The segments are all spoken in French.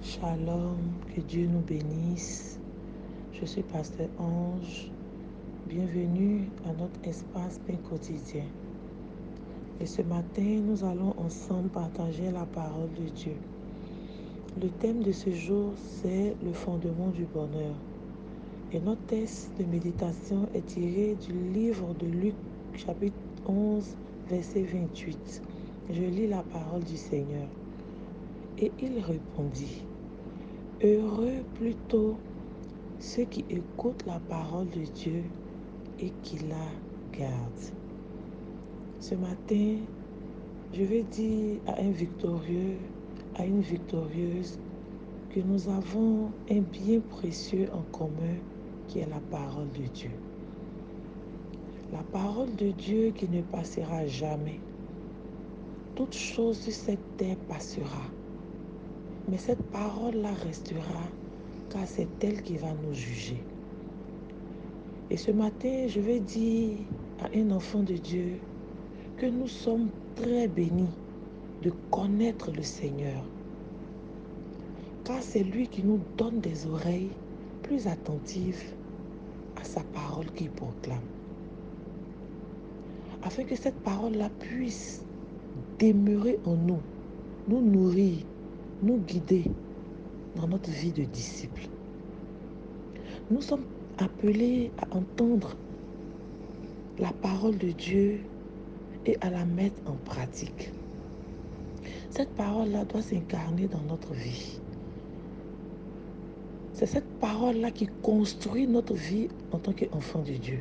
Shalom, que Dieu nous bénisse. Je suis Pasteur Ange. Bienvenue à notre espace pain quotidien. Et ce matin, nous allons ensemble partager la parole de Dieu. Le thème de ce jour, c'est le fondement du bonheur. Et notre texte de méditation est tiré du livre de Luc, chapitre 11, verset 28. Je lis la parole du Seigneur. Et il répondit: Heureux plutôt ceux qui écoutent la parole de Dieu et qui la gardent. Ce matin, je vais dire à un victorieux, à une victorieuse, que nous avons un bien précieux en commun qui est la parole de Dieu. La parole de Dieu qui ne passera jamais. Toute chose sur cette terre passera. Mais cette parole-là restera, car c'est elle qui va nous juger. Et ce matin, je vais dire à un enfant de Dieu que nous sommes très bénis de connaître le Seigneur. Car c'est lui qui nous donne des oreilles plus attentives à sa parole qu'il proclame. Afin que cette parole-là puisse demeurer en nous, nous nourrir, nous guider dans notre vie de disciple. Nous sommes appelés à entendre la parole de Dieu et à la mettre en pratique. Cette parole-là doit s'incarner dans notre vie. C'est cette parole-là qui construit notre vie en tant qu'enfant de Dieu.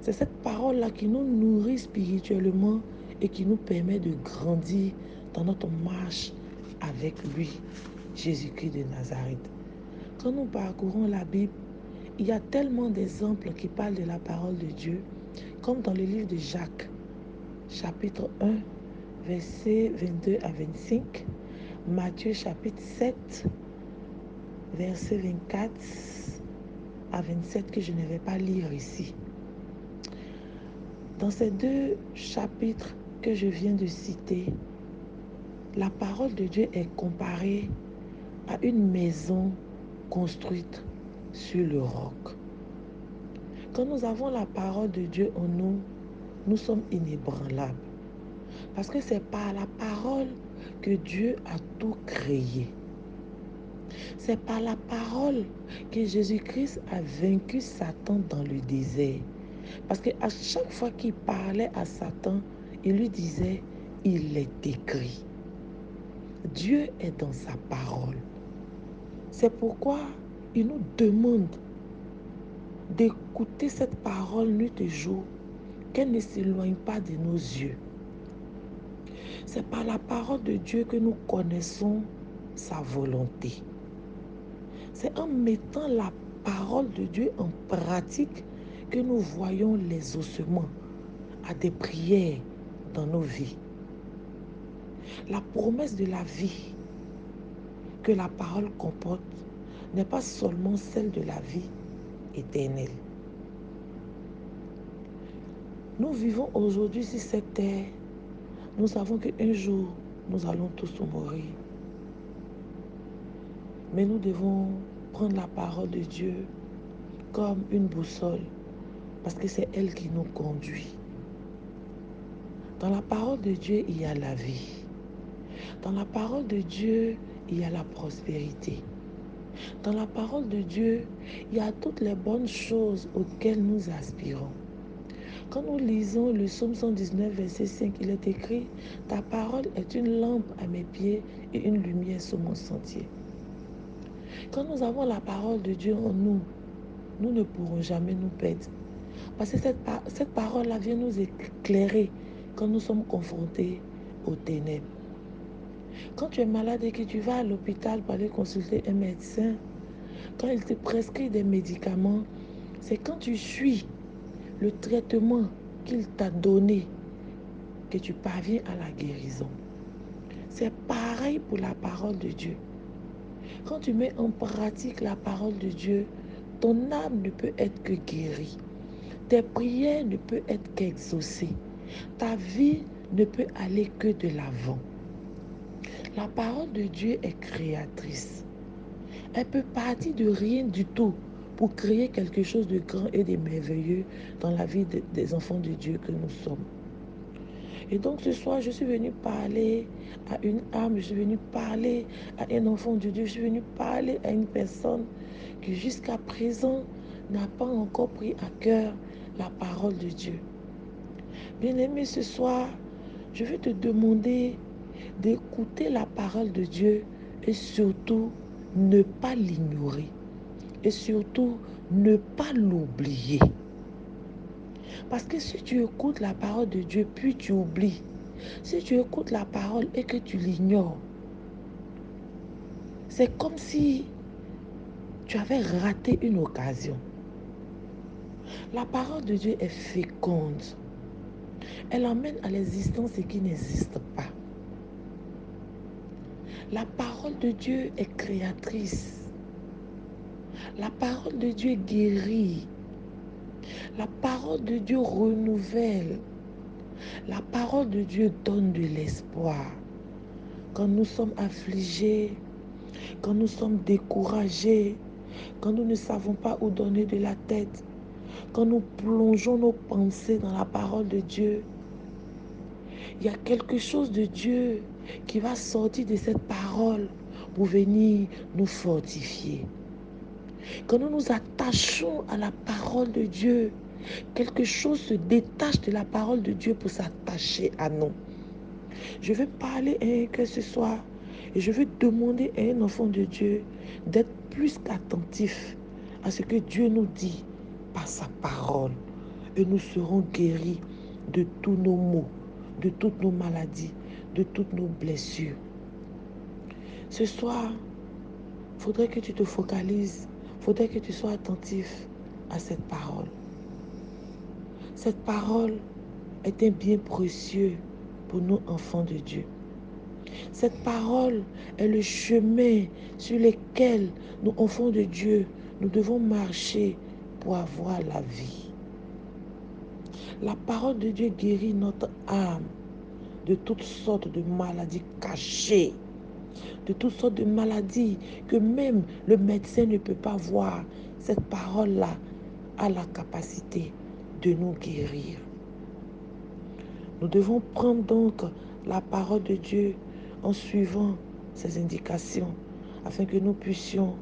C'est cette parole-là qui nous nourrit spirituellement et qui nous permet de grandir dans notre marche avec lui, Jésus-Christ de Nazareth. Quand nous parcourons la Bible, il y a tellement d'exemples qui parlent de la parole de Dieu, comme dans le livre de Jacques, chapitre 1, versets 22 à 25, Matthieu chapitre 7, versets 24 à 27 que je ne vais pas lire ici. Dans ces deux chapitres que je viens de citer, la parole de Dieu est comparée à une maison construite sur le roc. Quand nous avons la parole de Dieu en nous, nous sommes inébranlables. Parce que c'est par la parole que Dieu a tout créé. C'est par la parole que Jésus-Christ a vaincu Satan dans le désert. Parce qu'à chaque fois qu'il parlait à Satan, il lui disait, il est écrit. Dieu est dans sa parole. C'est pourquoi il nous demande d'écouter cette parole nuit et jour, qu'elle ne s'éloigne pas de nos yeux. C'est par la parole de Dieu que nous connaissons sa volonté. C'est en mettant la parole de Dieu en pratique que nous voyons les ossements à des prières dans nos vies. La promesse de la vie que la parole comporte n'est pas seulement celle de la vie éternelle. Nous vivons aujourd'hui sur cette terre. Nous savons qu'un jour, nous allons tous mourir. Mais nous devons prendre la parole de Dieu comme une boussole, parce que c'est elle qui nous conduit. Dans la parole de Dieu, il y a la vie. Dans la parole de Dieu, il y a la prospérité. Dans la parole de Dieu, il y a toutes les bonnes choses auxquelles nous aspirons. Quand nous lisons le psaume 119, verset 5, il est écrit: Ta parole est une lampe à mes pieds et une lumière sur mon sentier. Quand nous avons la parole de Dieu en nous, nous ne pourrons jamais nous perdre. Parce que cette parole-là vient nous éclairer quand nous sommes confrontés aux ténèbres. Quand tu es malade et que tu vas à l'hôpital pour aller consulter un médecin, quand il te prescrit des médicaments, c'est quand tu suis le traitement qu'il t'a donné que tu parviens à la guérison. C'est pareil pour la parole de Dieu. Quand tu mets en pratique la parole de Dieu, ton âme ne peut être que guérie. Tes prières ne peuvent être qu'exaucées. Ta vie ne peut aller que de l'avant. La parole de Dieu est créatrice. Elle peut partir de rien du tout pour créer quelque chose de grand et de merveilleux dans la vie des enfants de Dieu que nous sommes. Et donc ce soir, je suis venue parler à une âme, je suis venue parler à un enfant de Dieu, je suis venue parler à une personne qui jusqu'à présent n'a pas encore pris à cœur la parole de Dieu. Bien-aimé, ce soir, je vais te demander d'écouter la parole de Dieu et surtout ne pas l'ignorer et surtout ne pas l'oublier. Parce que si tu écoutes la parole de Dieu puis tu oublies, si tu écoutes la parole et que tu l'ignores, c'est comme si tu avais raté une occasion. La parole de Dieu est féconde. Elle emmène à l'existence ce qui n'existe pas. La parole de Dieu est créatrice. La parole de Dieu guérit. La parole de Dieu renouvelle. La parole de Dieu donne de l'espoir. Quand nous sommes affligés, quand nous sommes découragés, quand nous ne savons pas où donner de la tête, quand nous plongeons nos pensées dans la parole de Dieu, il y a quelque chose de Dieu qui va sortir de cette parole pour venir nous fortifier. Quand nous nous attachons à la parole de Dieu, quelque chose se détache de la parole de Dieu pour s'attacher à nous. Je vais parler à un cœur ce soir et je vais demander à un enfant de Dieu d'être plus qu'attentif à ce que Dieu nous dit par sa parole. Et nous serons guéris de tous nos maux, de toutes nos maladies, de toutes nos blessures. Ce soir, il faudrait que tu te focalises, il faudrait que tu sois attentif à cette parole. Cette parole est un bien précieux pour nous, enfants de Dieu. Cette parole est le chemin sur lequel nous, enfants de Dieu, nous devons marcher pour avoir la vie. La parole de Dieu guérit notre âme de toutes sortes de maladies cachées, de toutes sortes de maladies que même le médecin ne peut pas voir. Cette parole-là a la capacité de nous guérir. Nous devons prendre donc la parole de Dieu en suivant ses indications afin que nous puissions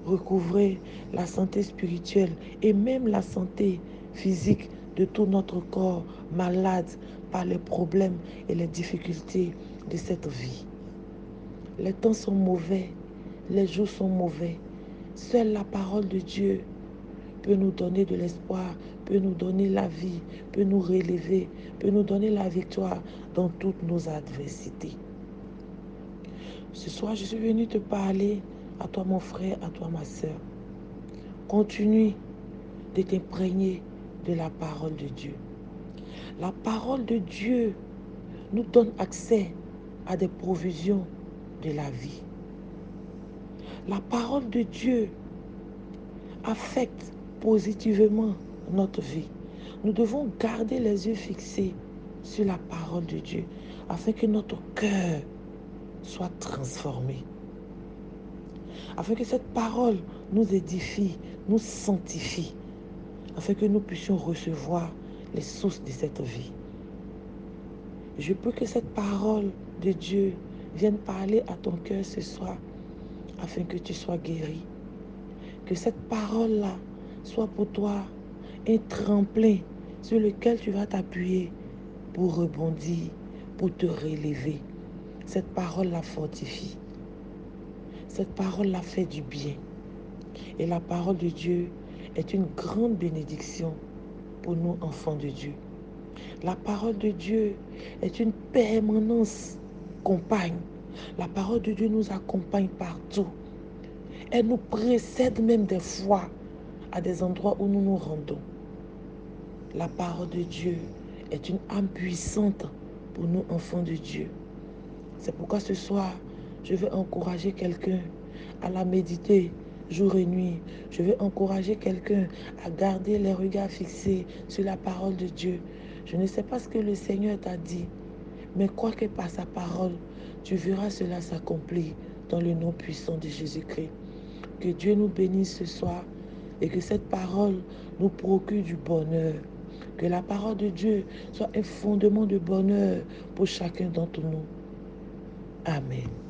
recouvrer la santé spirituelle et même la santé physique de tout notre corps malade par les problèmes et les difficultés de cette vie. Les temps sont mauvais, les jours sont mauvais. Seule la parole de Dieu peut nous donner de l'espoir, peut nous donner la vie, peut nous relever, peut nous donner la victoire dans toutes nos adversités. Ce soir, je suis venu te parler à toi mon frère, à toi ma soeur. Continue de t'imprégner de la parole de Dieu. La parole de Dieu nous donne accès à des provisions de la vie. La parole de Dieu affecte positivement notre vie. Nous devons garder les yeux fixés sur la parole de Dieu afin que notre cœur soit transformé. Afin que cette parole nous édifie, nous sanctifie, afin que nous puissions recevoir les sources de cette vie. Je peux que cette parole de Dieu vienne parler à ton cœur ce soir afin que tu sois guéri. Que cette parole-là soit pour toi un tremplin sur lequel tu vas t'appuyer pour rebondir, pour te relever. Cette parole la fortifie. Cette parole la fait du bien. Et la parole de Dieu est une grande bénédiction pour nous, enfants de Dieu. La parole de Dieu est une permanence compagne. La parole de Dieu nous accompagne partout. Elle nous précède même des fois à des endroits où nous nous rendons. La parole de Dieu est une âme puissante pour nous, enfants de Dieu. C'est pourquoi ce soir, je vais encourager quelqu'un à la méditer jour et nuit. Je vais encourager quelqu'un à garder les regards fixés sur la parole de Dieu. Je ne sais pas ce que le Seigneur t'a dit, mais crois que par sa parole, tu verras cela s'accomplir dans le nom puissant de Jésus-Christ. Que Dieu nous bénisse ce soir et que cette parole nous procure du bonheur. Que la parole de Dieu soit un fondement de bonheur pour chacun d'entre nous. Amen.